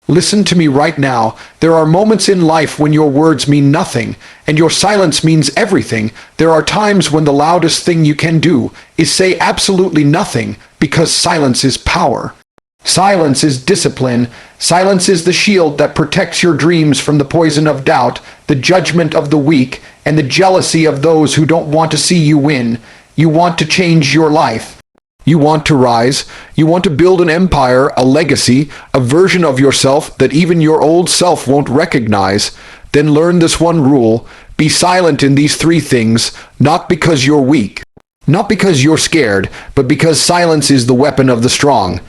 Listen to me right now. There are moments in life when your words mean nothing, and your silence means everything. There are times when the loudest thing you can do is say absolutely nothing, because silence is power. Silence is discipline. Silence is the shield that protects your dreams from the poison of doubt, the judgment of the weak, and the jealousy of those who don't want to see you win. You want to change your life. You want to rise. You want to build an empire, a legacy, a version of yourself that even your old self won't recognize. Then learn this one rule. Be silent in these three things, not because you're weak, not because you're scared, but because silence is the weapon of the strong.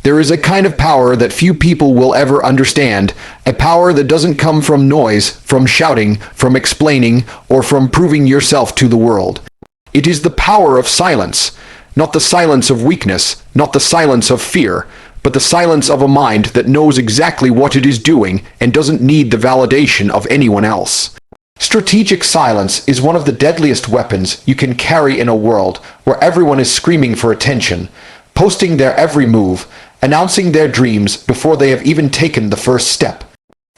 There is a kind of power that few people will ever understand, a power that doesn't come from noise, from shouting, from explaining, or from proving yourself to the world. It is the power of silence. Not the silence of weakness, not the silence of fear, but the silence of a mind that knows exactly what it is doing and doesn't need the validation of anyone else. Strategic silence is one of the deadliest weapons you can carry in a world where everyone is screaming for attention, posting their every move, announcing their dreams before they have even taken the first step.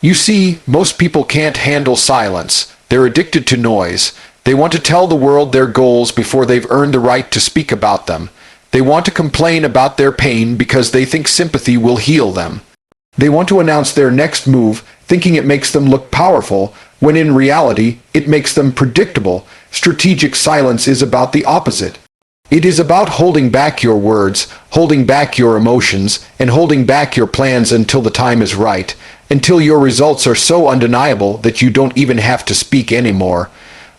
You see, most people can't handle silence. They're addicted to noise. They want to tell the world their goals before they've earned the right to speak about them. They want to complain about their pain because they think sympathy will heal them. They want to announce their next move, thinking it makes them look powerful, when in reality, it makes them predictable. Strategic silence is about the opposite. It is about holding back your words, holding back your emotions, and holding back your plans until the time is right, until your results are so undeniable that you don't even have to speak anymore.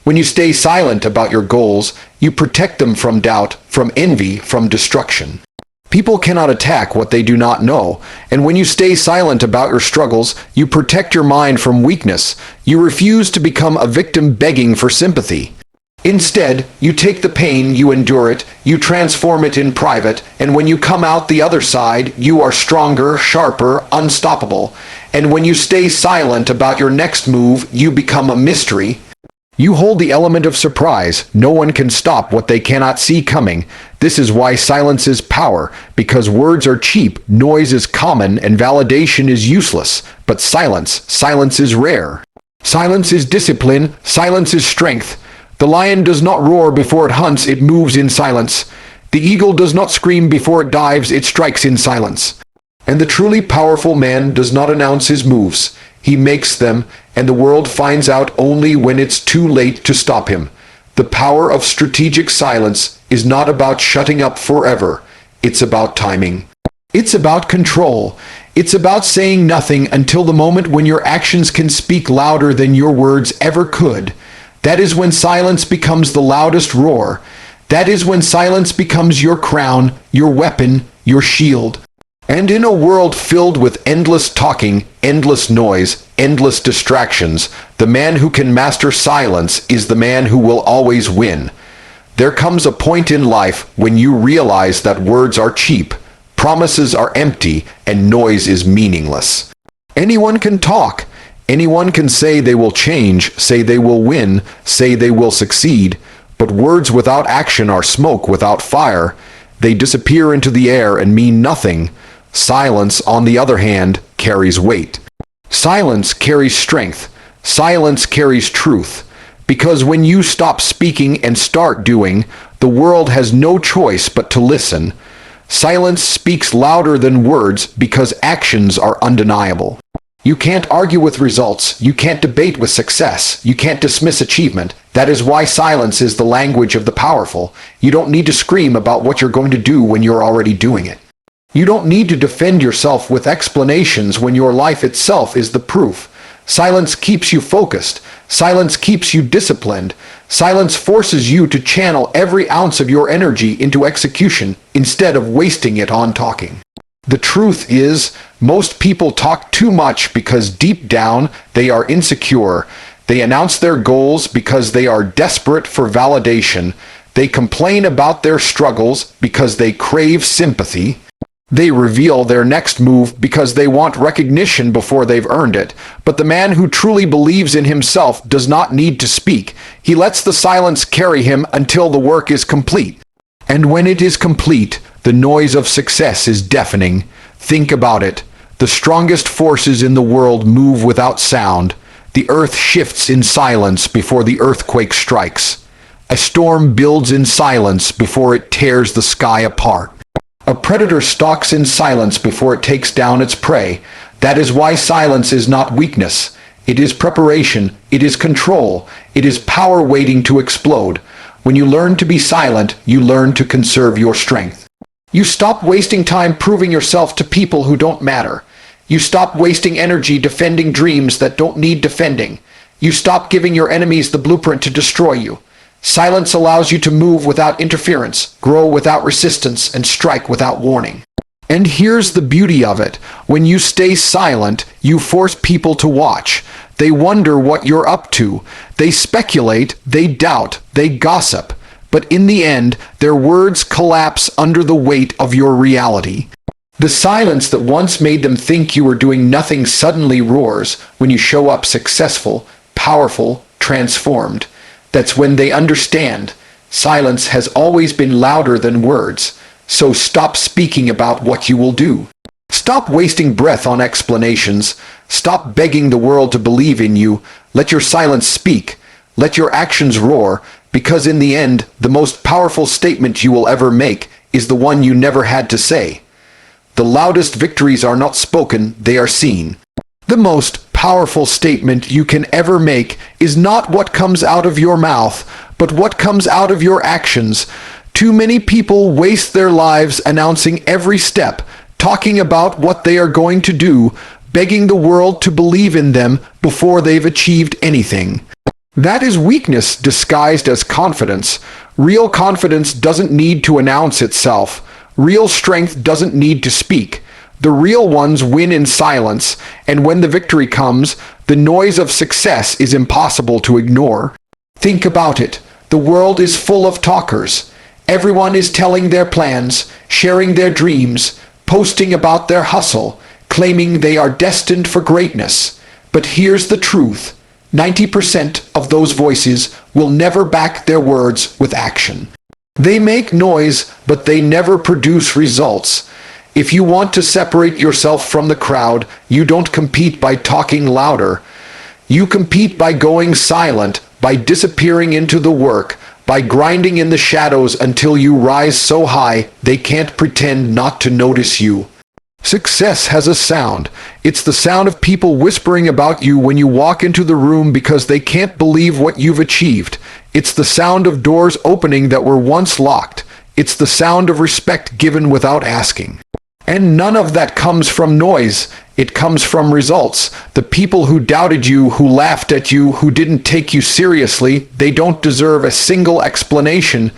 When you stay silent about your goals, you protect them from doubt, from envy, from destruction. People cannot attack what they do not know, and when you stay silent about your struggles, you protect your mind from weakness. You refuse to become a victim begging for sympathy. Instead, you take the pain, you endure it, you transform it in private, and when you come out the other side, you are stronger, sharper, unstoppable. And when you stay silent about your next move, you become a mystery. You hold the element of surprise. No one can stop what they cannot see coming. This is why silence is power, because words are cheap, noise is common, and validation is useless. But silence is rare. Silence is discipline, silence is strength. The lion does not roar before it hunts, it moves in silence. The eagle does not scream before it dives, it strikes in silence. And the truly powerful man does not announce his moves. He makes them, and the world finds out only when it's too late to stop him. The power of strategic silence is not about shutting up forever. It's about timing. It's about control. It's about saying nothing until the moment when your actions can speak louder than your words ever could. That is when silence becomes the loudest roar. That is when silence becomes your crown, your weapon, your shield. And in a world filled with endless talking, endless noise, endless distractions, the man who can master silence is the man who will always win. There comes a point in life when you realize that words are cheap, promises are empty, and noise is meaningless. Anyone can talk. Anyone can say they will change, say they will win, say they will succeed. But words without action are smoke without fire. They disappear into the air and mean nothing. Silence, on the other hand, carries weight. Silence carries strength. Silence carries truth. Because when you stop speaking and start doing, the world has no choice but to listen. Silence speaks louder than words because actions are undeniable. You can't argue with results. You can't debate with success. You can't dismiss achievement. That is why silence is the language of the powerful. You don't need to scream about what you're going to do when you're already doing it. You don't need to defend yourself with explanations when your life itself is the proof. Silence keeps you focused. Silence keeps you disciplined. Silence forces you to channel every ounce of your energy into execution instead of wasting it on talking. The truth is, most people talk too much because deep down they are insecure. They announce their goals because they are desperate for validation. They complain about their struggles because they crave sympathy. They reveal their next move because they want recognition before they've earned it. But the man who truly believes in himself does not need to speak. He lets the silence carry him until the work is complete. And when it is complete, the noise of success is deafening. Think about it. The strongest forces in the world move without sound. The earth shifts in silence before the earthquake strikes. A storm builds in silence before it tears the sky apart. A predator stalks in silence before it takes down its prey. That is why silence is not weakness. It is preparation. It is control. It is power waiting to explode. When you learn to be silent, you learn to conserve your strength. You stop wasting time proving yourself to people who don't matter. You stop wasting energy defending dreams that don't need defending. You stop giving your enemies the blueprint to destroy you. Silence allows you to move without interference, grow without resistance, and strike without warning. And here's the beauty of it. When you stay silent, you force people to watch. They wonder what you're up to. They speculate, they doubt, they gossip. But in the end, their words collapse under the weight of your reality. The silence that once made them think you were doing nothing suddenly roars when you show up successful, powerful, transformed. That's when they understand. Silence has always been louder than words. So stop speaking about what you will do. Stop wasting breath on explanations. Stop begging the world to believe in you. Let your silence speak. Let your actions roar, because in the end, the most powerful statement you will ever make is the one you never had to say. The loudest victories are not spoken, they are seen. The most powerful statement you can ever make is not what comes out of your mouth, but what comes out of your actions. Too many people waste their lives announcing every step, talking about what they are going to do, begging the world to believe in them before they've achieved anything. That is weakness disguised as confidence. Real confidence doesn't need to announce itself. Real strength doesn't need to speak. The real ones win in silence, and when the victory comes, the noise of success is impossible to ignore. Think about it. The world is full of talkers. Everyone is telling their plans, sharing their dreams, posting about their hustle, claiming they are destined for greatness. But here's the truth. 90% of those voices will never back their words with action. They make noise, but they never produce results. If you want to separate yourself from the crowd, you don't compete by talking louder. You compete by going silent, by disappearing into the work, by grinding in the shadows until you rise so high they can't pretend not to notice you. Success has a sound. It's the sound of people whispering about you when you walk into the room because they can't believe what you've achieved. It's the sound of doors opening that were once locked. It's the sound of respect given without asking. And none of that comes from noise. It comes from results. The people who doubted you, who laughed at you, who didn't take you seriously, they don't deserve a single explanation.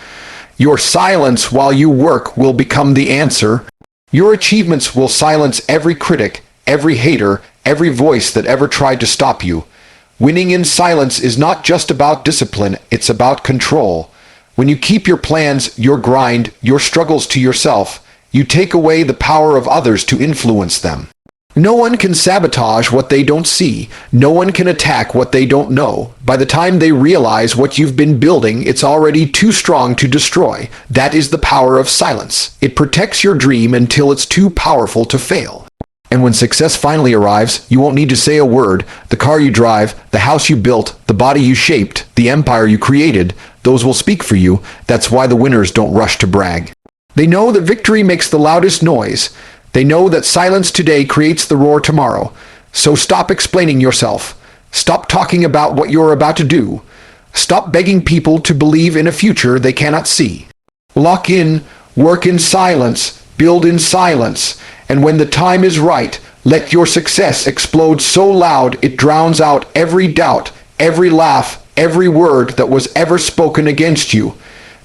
Your silence while you work will become the answer. Your achievements will silence every critic, every hater, every voice that ever tried to stop you. Winning in silence is not just about discipline, it's about control. When you keep your plans, your grind, your struggles to yourself, you take away the power of others to influence them. No one can sabotage what they don't see. No one can attack what they don't know. By the time they realize what you've been building, it's already too strong to destroy. That is the power of silence. It protects your dream until it's too powerful to fail. And when success finally arrives, you won't need to say a word. The car you drive, the house you built, the body you shaped, the empire you created, those will speak for you. That's why the winners don't rush to brag. They know that victory makes the loudest noise. They know that silence today creates the roar tomorrow. So stop explaining yourself. Stop talking about what you're about to do. Stop begging people to believe in a future they cannot see. Lock in, work in silence, build in silence, and when the time is right, let your success explode so loud it drowns out every doubt, every laugh, every word that was ever spoken against you.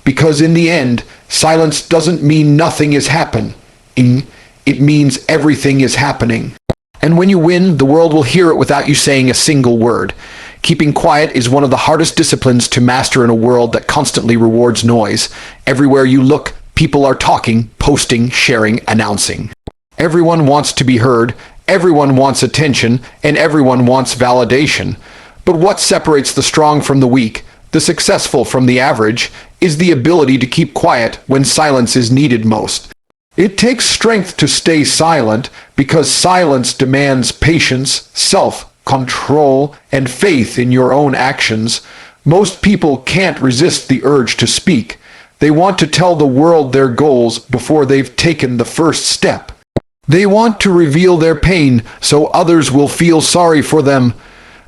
Because in the end, silence doesn't mean nothing is happening. It means everything is happening. And when you win, the world will hear it without you saying a single word. Keeping quiet is one of the hardest disciplines to master in a world that constantly rewards noise. Everywhere you look, people are talking, posting, sharing, announcing. Everyone wants to be heard, everyone wants attention, and everyone wants validation. But what separates the strong from the weak, the successful from the average, is the ability to keep quiet when silence is needed most. It takes strength to stay silent because silence demands patience, self-control, and faith in your own actions. Most people can't resist the urge to speak. They want to tell the world their goals before they've taken the first step. They want to reveal their pain so others will feel sorry for them.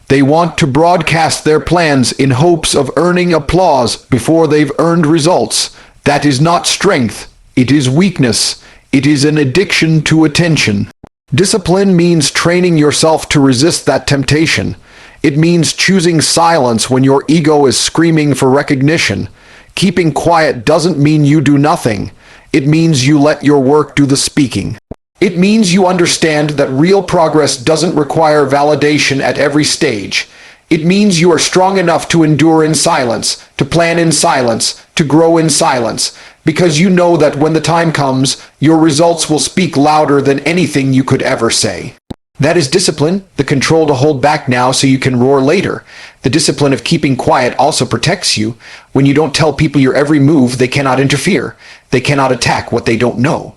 They want to broadcast their plans in hopes of earning applause before they've earned results. That is not strength. It is weakness. It is an addiction to attention. Discipline means training yourself to resist that temptation. It means choosing silence when your ego is screaming for recognition. Keeping quiet doesn't mean you do nothing. It means you let your work do the speaking. It means you understand that real progress doesn't require validation at every stage. It means you are strong enough to endure in silence, to plan in silence, to grow in silence, because you know that when the time comes, your results will speak louder than anything you could ever say. That is discipline, the control to hold back now so you can roar later. The discipline of keeping quiet also protects you. When you don't tell people your every move, they cannot interfere. They cannot attack what they don't know.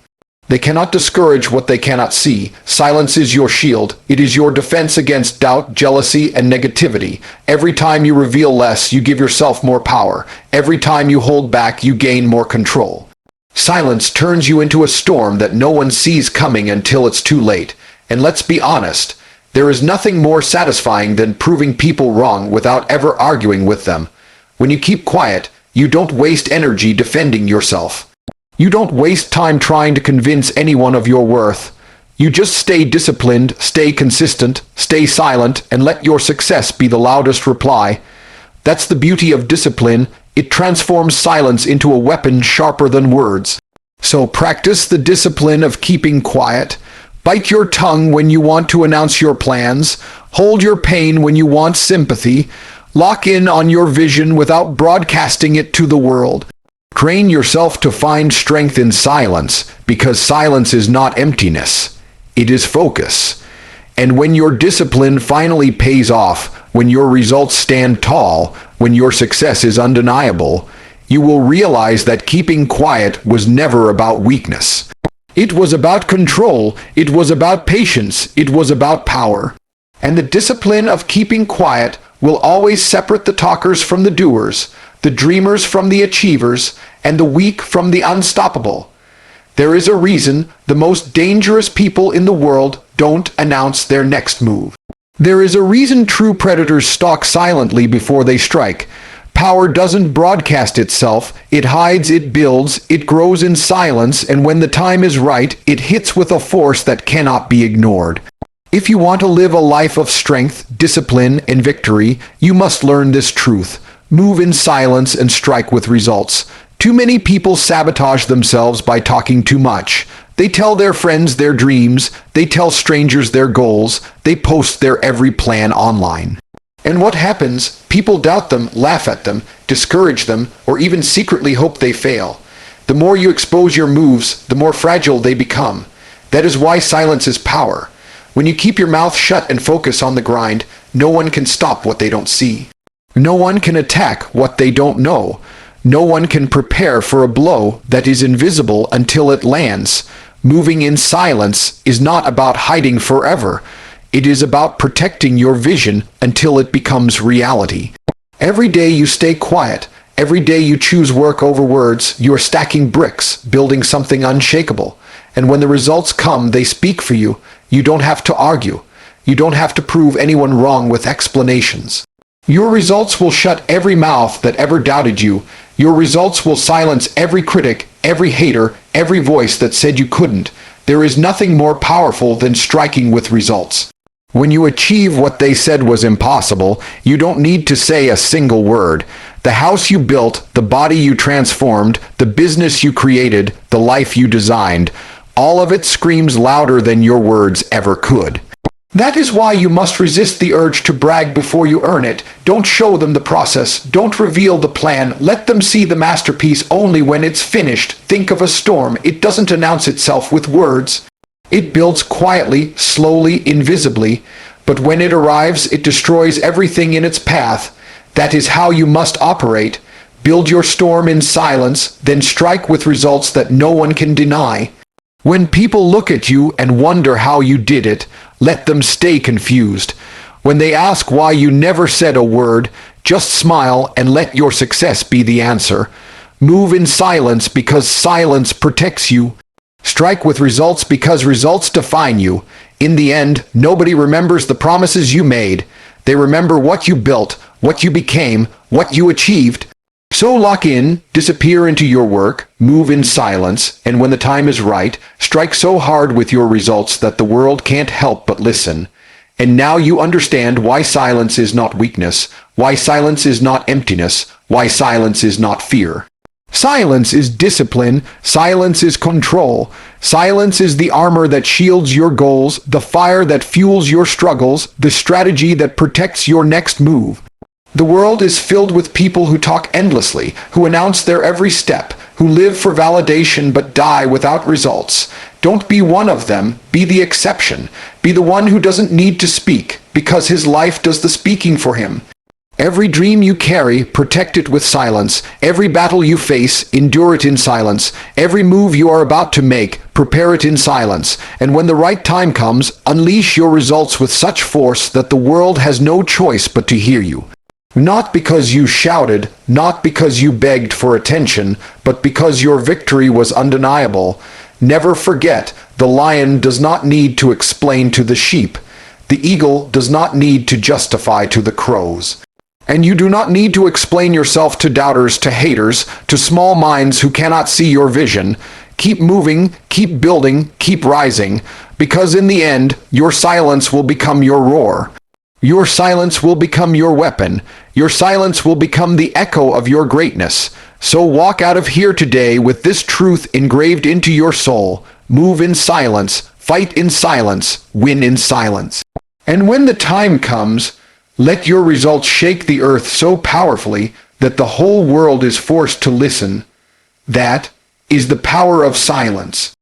They cannot discourage what they cannot see. Silence is your shield. It is your defense against doubt, jealousy, and negativity. Every time you reveal less, you give yourself more power. Every time you hold back, you gain more control. Silence turns you into a storm that no one sees coming until it's too late. And let's be honest, there is nothing more satisfying than proving people wrong without ever arguing with them. When you keep quiet, you don't waste energy defending yourself. You don't waste time trying to convince anyone of your worth. You just stay disciplined, stay consistent, stay silent, and let your success be the loudest reply. That's the beauty of discipline. It transforms silence into a weapon sharper than words. So practice the discipline of keeping quiet. Bite your tongue when you want to announce your plans. Hold your pain when you want sympathy. Lock in on your vision without broadcasting it to the world. Train yourself to find strength in silence, because silence is not emptiness. It is focus. And when your discipline finally pays off, when your results stand tall, when your success is undeniable, you will realize that keeping quiet was never about weakness. It was about control. It was about patience. It was about power. And the discipline of keeping quiet will always separate the talkers from the doers, the dreamers from the achievers, and the weak from the unstoppable. There is a reason the most dangerous people in the world don't announce their next move. There is a reason true predators stalk silently before they strike. Power doesn't broadcast itself, it hides, it builds, it grows in silence, and when the time is right, it hits with a force that cannot be ignored. If you want to live a life of strength, discipline, and victory, you must learn this truth. Move in silence and strike with results. Too many people sabotage themselves by talking too much. They tell their friends their dreams, they tell strangers their goals, they post their every plan online. And what happens? People doubt them, laugh at them, discourage them, or even secretly hope they fail. The more you expose your moves, the more fragile they become. That is why silence is power. When you keep your mouth shut and focus on the grind, no one can stop what they don't see. No one can attack what they don't know. No one can prepare for a blow that is invisible until it lands. Moving in silence is not about hiding forever. It is about protecting your vision until it becomes reality. Every day you stay quiet. Every day you choose work over words. You are stacking bricks, building something unshakable. And when the results come, they speak for you. You don't have to argue. You don't have to prove anyone wrong with explanations. Your results will shut every mouth that ever doubted you. Your results will silence every critic, every hater, every voice that said you couldn't. There is nothing more powerful than striking with results. When you achieve what they said was impossible, you don't need to say a single word. The house you built, the body you transformed, the business you created, the life you designed, all of it screams louder than your words ever could. That is why you must resist the urge to brag before you earn it. Don't show them the process. Don't reveal the plan. Let them see the masterpiece only when it's finished. Think of a storm. It doesn't announce itself with words. It builds quietly, slowly, invisibly. But when it arrives, it destroys everything in its path. That is how you must operate. Build your storm in silence, then strike with results that no one can deny. When people look at you and wonder how you did it, let them stay confused. When they ask why you never said a word, just smile and let your success be the answer. Move in silence because silence protects you. Strike with results because results define you. In the end, nobody remembers the promises you made. They remember what you built, what you became, what you achieved. So lock in, disappear into your work, move in silence, and when the time is right, strike so hard with your results that the world can't help but listen. And now you understand why silence is not weakness, why silence is not emptiness, why silence is not fear. Silence is discipline, silence is control, silence is the armor that shields your goals, the fire that fuels your struggles, the strategy that protects your next move. The world is filled with people who talk endlessly, who announce their every step, who live for validation but die without results. Don't be one of them, be the exception. Be the one who doesn't need to speak, because his life does the speaking for him. Every dream you carry, protect it with silence. Every battle you face, endure it in silence. Every move you are about to make, prepare it in silence. And when the right time comes, unleash your results with such force that the world has no choice but to hear you. Not because you shouted, not because you begged for attention, but because your victory was undeniable. Never forget, the lion does not need to explain to the sheep. The eagle does not need to justify to the crows. And you do not need to explain yourself to doubters, to haters, to small minds who cannot see your vision. Keep moving, keep building, keep rising, because in the end, your silence will become your roar. Your silence will become your weapon. Your silence will become the echo of your greatness. So walk out of here today with this truth engraved into your soul. Move in silence, fight in silence, win in silence. And when the time comes, let your results shake the earth so powerfully that the whole world is forced to listen. That is the power of silence.